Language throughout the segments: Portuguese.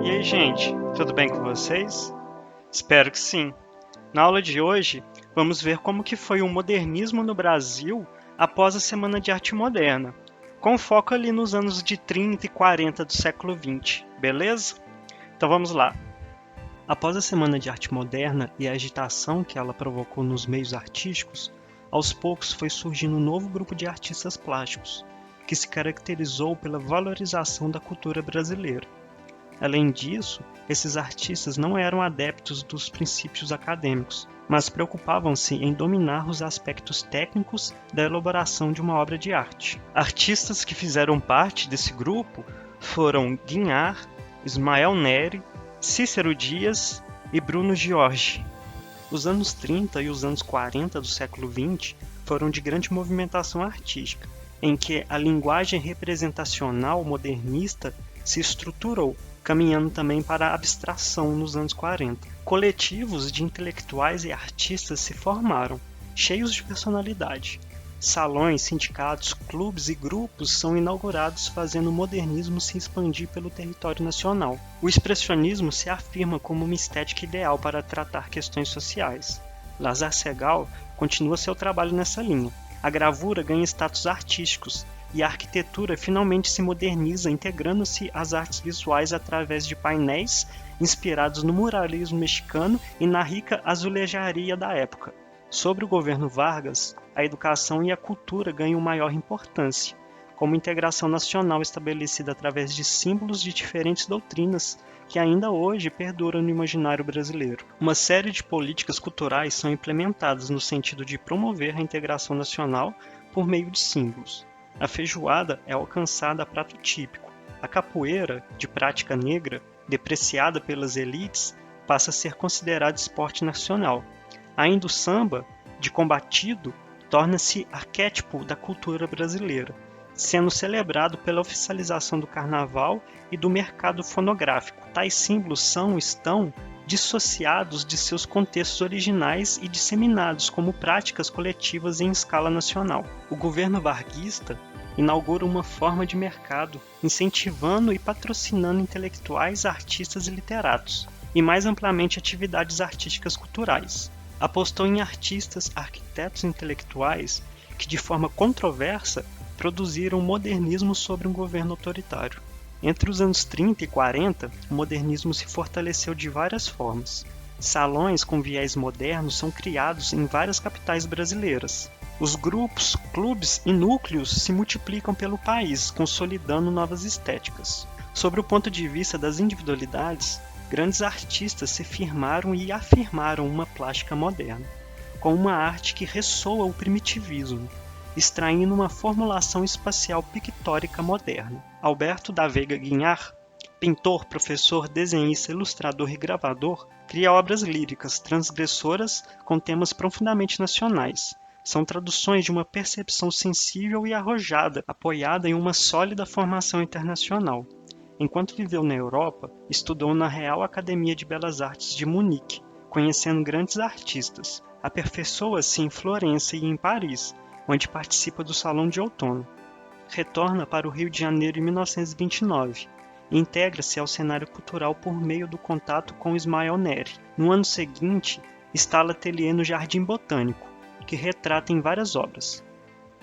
E aí, gente, tudo bem com vocês? Espero que sim. Na aula de hoje, vamos ver como que foi o modernismo no Brasil após a Semana de Arte Moderna, com foco ali nos anos de 30 e 40 do século XX, beleza? Então vamos lá. Após a Semana de Arte Moderna e a agitação que ela provocou nos meios artísticos, aos poucos foi surgindo um novo grupo de artistas plásticos, que se caracterizou pela valorização da cultura brasileira. Além disso, esses artistas não eram adeptos dos princípios acadêmicos, mas preocupavam-se em dominar os aspectos técnicos da elaboração de uma obra de arte. Artistas que fizeram parte desse grupo foram Guignard, Ismael Neri, Cícero Dias e Bruno Giorgi. Os anos 30 e os anos 40 do século XX foram de grande movimentação artística, em que a linguagem representacional modernista se estruturou, caminhando também para a abstração nos anos 40. Coletivos de intelectuais e artistas se formaram, cheios de personalidade. Salões, sindicatos, clubes e grupos são inaugurados, fazendo o modernismo se expandir pelo território nacional. O expressionismo se afirma como uma estética ideal para tratar questões sociais. Lazar Segal continua seu trabalho nessa linha. A gravura ganha status artísticos, e a arquitetura finalmente se moderniza, integrando-se às artes visuais através de painéis inspirados no muralismo mexicano e na rica azulejaria da época. Sob o governo Vargas, a educação e a cultura ganham maior importância, como integração nacional estabelecida através de símbolos de diferentes doutrinas que ainda hoje perduram no imaginário brasileiro. Uma série de políticas culturais são implementadas no sentido de promover a integração nacional por meio de símbolos. A feijoada é alcançada a prato típico. A capoeira, de prática negra, depreciada pelas elites, passa a ser considerado esporte nacional. Ainda o samba, de combatido, torna-se arquétipo da cultura brasileira, sendo celebrado pela oficialização do carnaval e do mercado fonográfico. Tais símbolos estão dissociados de seus contextos originais e disseminados como práticas coletivas em escala nacional. O governo varguista inaugura uma forma de mercado, incentivando e patrocinando intelectuais, artistas e literatos, e mais amplamente atividades artísticas culturais. Apostou em artistas, arquitetos e intelectuais que, de forma controversa, produziram um modernismo sobre um governo autoritário. Entre os anos 30 e 40, o modernismo se fortaleceu de várias formas. Salões com viés modernos são criados em várias capitais brasileiras. Os grupos, clubes e núcleos se multiplicam pelo país, consolidando novas estéticas. Sobre o ponto de vista das individualidades, grandes artistas se firmaram e afirmaram uma plástica moderna, com uma arte que ressoa o primitivismo, extraindo uma formulação espacial pictórica moderna. Alberto da Veiga Guignard, pintor, professor, desenhista, ilustrador e gravador, cria obras líricas transgressoras com temas profundamente nacionais. São traduções de uma percepção sensível e arrojada, apoiada em uma sólida formação internacional. Enquanto viveu na Europa, estudou na Real Academia de Belas Artes de Munique, conhecendo grandes artistas. Aperfeiçoa-se em Florença e em Paris, onde participa do Salão de Outono. Retorna para o Rio de Janeiro em 1929 e integra-se ao cenário cultural por meio do contato com Ismael Neri. No ano seguinte, instala ateliê no Jardim Botânico, que retrata em várias obras.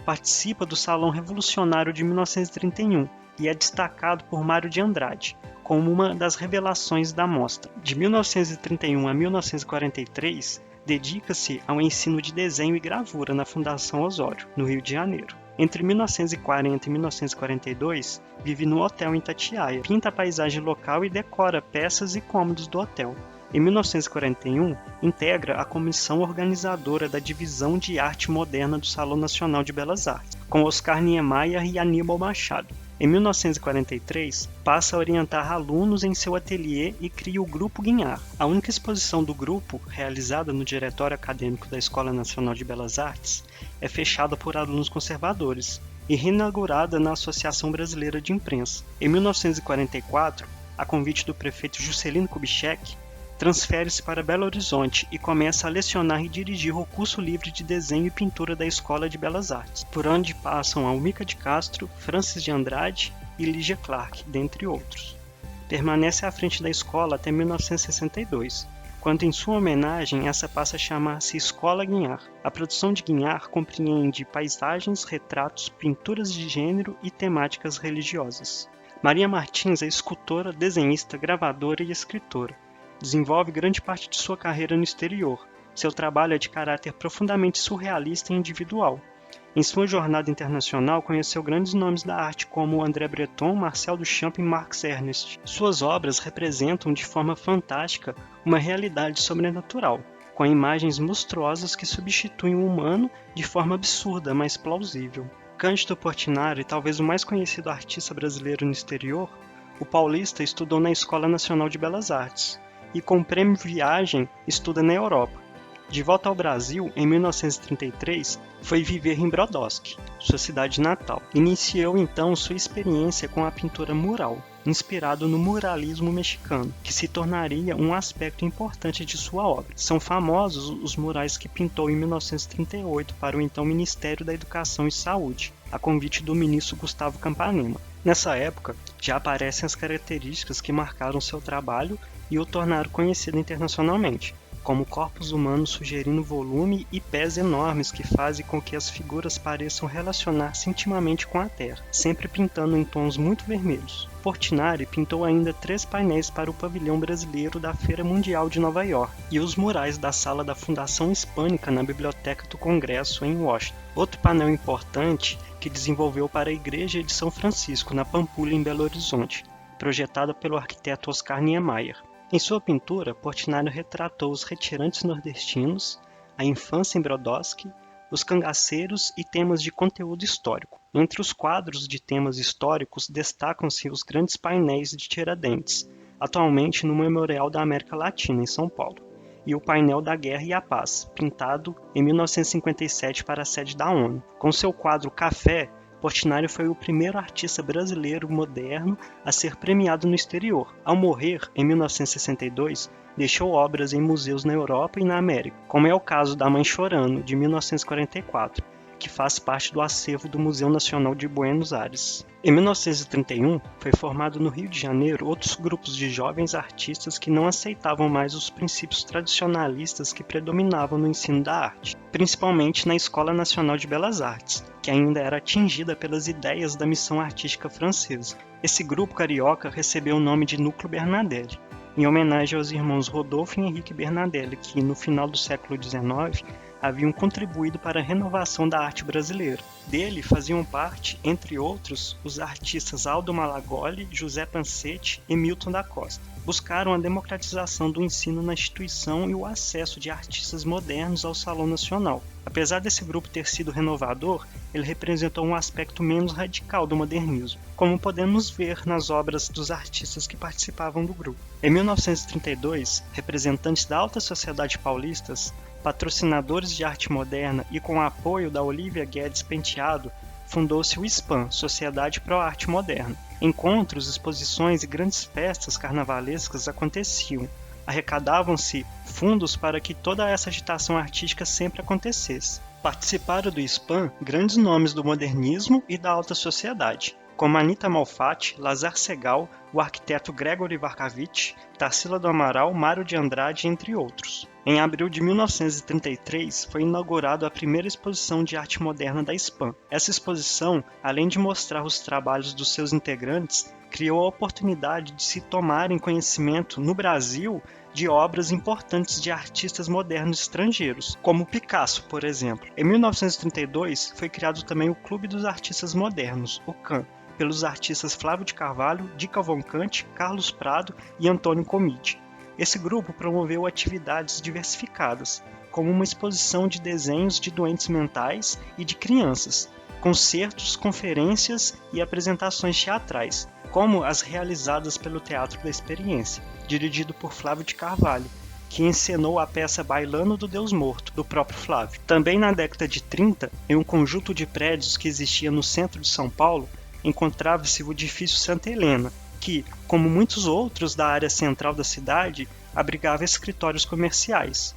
Participa do Salão Revolucionário de 1931 e é destacado por Mário de Andrade como uma das revelações da mostra. De 1931 a 1943, dedica-se ao ensino de desenho e gravura na Fundação Osório, no Rio de Janeiro. Entre 1940 e 1942, vive no hotel em Itatiaia, pinta a paisagem local e decora peças e cômodos do hotel. Em 1941, integra a comissão organizadora da Divisão de Arte Moderna do Salão Nacional de Belas Artes, com Oscar Niemeyer e Aníbal Machado. Em 1943, passa a orientar alunos em seu ateliê e cria o Grupo Guignard. A única exposição do grupo, realizada no Diretório Acadêmico da Escola Nacional de Belas Artes, é fechada por alunos conservadores e reinaugurada na Associação Brasileira de Imprensa. Em 1944, a convite do prefeito Juscelino Kubitschek, transfere-se para Belo Horizonte e começa a lecionar e dirigir o curso livre de desenho e pintura da Escola de Belas Artes, por onde passam Almícar de Castro, Francis de Andrade e Lígia Clark, dentre outros. permanece à frente da escola até 1962, quando em sua homenagem essa passa a chamar-se Escola Guignard. A produção de Guignard compreende paisagens, retratos, pinturas de gênero e temáticas religiosas. Maria Martins é escultora, desenhista, gravadora e escritora. Desenvolve grande parte de sua carreira no exterior. Seu trabalho é de caráter profundamente surrealista e individual. Em sua jornada internacional, conheceu grandes nomes da arte como André Breton, Marcel Duchamp e Max Ernst. Suas obras representam de forma fantástica uma realidade sobrenatural, com imagens monstruosas que substituem o humano de forma absurda, mas plausível. Cândido Portinari, talvez o mais conhecido artista brasileiro no exterior, o paulista estudou na Escola Nacional de Belas Artes e, com o prêmio Viagem, estuda na Europa. De volta ao Brasil, em 1933, foi viver em Brodowski, sua cidade natal. Iniciou então sua experiência com a pintura mural, inspirado no muralismo mexicano, que se tornaria um aspecto importante de sua obra. São famosos os murais que pintou em 1938 para o então Ministério da Educação e Saúde, a convite do ministro Gustavo Campanema. Nessa época, já aparecem as características que marcaram seu trabalho e o tornaram conhecido internacionalmente, como corpos humanos sugerindo volume e pés enormes que fazem com que as figuras pareçam relacionar-se intimamente com a Terra, sempre pintando em tons muito vermelhos. Portinari pintou ainda 3 painéis para o pavilhão brasileiro da Feira Mundial de Nova York e os murais da sala da Fundação Hispânica na Biblioteca do Congresso em Washington. Outro painel importante que desenvolveu para a Igreja de São Francisco, na Pampulha, em Belo Horizonte, projetada pelo arquiteto Oscar Niemeyer. Em sua pintura, Portinari retratou os retirantes nordestinos, a infância em Brodowski, os cangaceiros e temas de conteúdo histórico. Entre os quadros de temas históricos destacam-se os grandes painéis de Tiradentes, atualmente no Memorial da América Latina, em São Paulo, e o painel da Guerra e a Paz, pintado em 1957 para a sede da ONU. Com seu quadro Café, Portinari foi o primeiro artista brasileiro moderno a ser premiado no exterior. Ao morrer, em 1962, deixou obras em museus na Europa e na América, como é o caso da Mãe Chorando, de 1944, que faz parte do acervo do Museu Nacional de Buenos Aires. Em 1931, foi formado no Rio de Janeiro outros grupos de jovens artistas que não aceitavam mais os princípios tradicionalistas que predominavam no ensino da arte, principalmente na Escola Nacional de Belas Artes, que ainda era atingida pelas ideias da missão artística francesa. Esse grupo carioca recebeu o nome de Núcleo Bernardelli, em homenagem aos irmãos Rodolfo e Henrique Bernardelli, que, no final do século XIX, haviam contribuído para a renovação da arte brasileira. Dele faziam parte, entre outros, os artistas Aldo Malagoli, José Pancetti e Milton da Costa. Buscaram a democratização do ensino na instituição e o acesso de artistas modernos ao Salão Nacional. Apesar desse grupo ter sido renovador, ele representou um aspecto menos radical do modernismo, como podemos ver nas obras dos artistas que participavam do grupo. Em 1932, representantes da alta sociedade paulistas, patrocinadores de arte moderna e com o apoio da Olívia Guedes Penteado, fundou-se o SPAN, Sociedade Pro Arte Moderna. Encontros, exposições e grandes festas carnavalescas aconteciam. Arrecadavam-se fundos para que toda essa agitação artística sempre acontecesse. Participaram do SPAN grandes nomes do modernismo e da alta sociedade, como Anita Malfatti, Lazar Segal, o arquiteto Gregory Varkavich, Tarsila do Amaral, Mário de Andrade, entre outros. Em abril de 1933, foi inaugurada a primeira exposição de arte moderna da SPAN. Essa exposição, além de mostrar os trabalhos dos seus integrantes, criou a oportunidade de se tomarem conhecimento, no Brasil, de obras importantes de artistas modernos estrangeiros, como Picasso, por exemplo. Em 1932, foi criado também o Clube dos Artistas Modernos, o CAM, pelos artistas Flávio de Carvalho, Di Cavalcanti, Carlos Prado e Antônio Comide. Esse grupo promoveu atividades diversificadas, como uma exposição de desenhos de doentes mentais e de crianças, concertos, conferências e apresentações teatrais, como as realizadas pelo Teatro da Experiência, dirigido por Flávio de Carvalho, que encenou a peça Bailando do Deus Morto, do próprio Flávio. Também na década de 30, em um conjunto de prédios que existia no centro de São Paulo, encontrava-se o edifício Santa Helena, que, como muitos outros da área central da cidade, abrigava escritórios comerciais.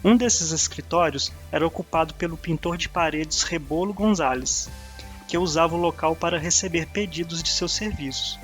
Um desses escritórios era ocupado pelo pintor de paredes Rebolo Gonzalez, que usava o local para receber pedidos de seus serviços.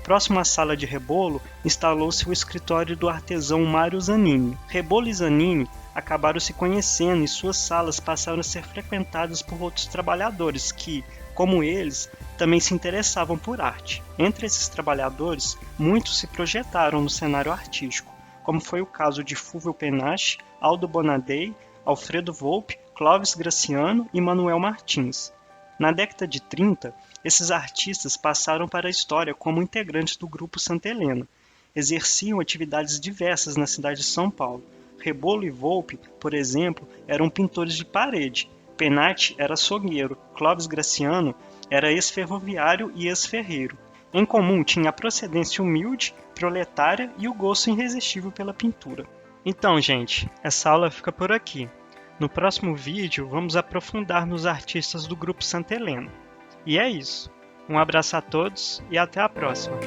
Próximo à sala de Rebolo, instalou-se o escritório do artesão Mário Zanini. Rebolo e Zanini acabaram se conhecendo e suas salas passaram a ser frequentadas por outros trabalhadores que, como eles, também se interessavam por arte. Entre esses trabalhadores, muitos se projetaram no cenário artístico, como foi o caso de Fulvio Penache, Aldo Bonadei, Alfredo Volpi, Clóvis Graciano e Manuel Martins. Na década de 30, esses artistas passaram para a história como integrantes do Grupo Santa Helena. Exerciam atividades diversas na cidade de São Paulo. Rebolo e Volpi, por exemplo, eram pintores de parede. Penati era açougueiro, Clóvis Graciano era ex-ferroviário e ex-ferreiro. Em comum tinha a procedência humilde, proletária e o gosto irresistível pela pintura. Então, gente, essa aula fica por aqui. No próximo vídeo, vamos aprofundar nos artistas do Grupo Santa Helena. E é isso. Um abraço a todos e até a próxima.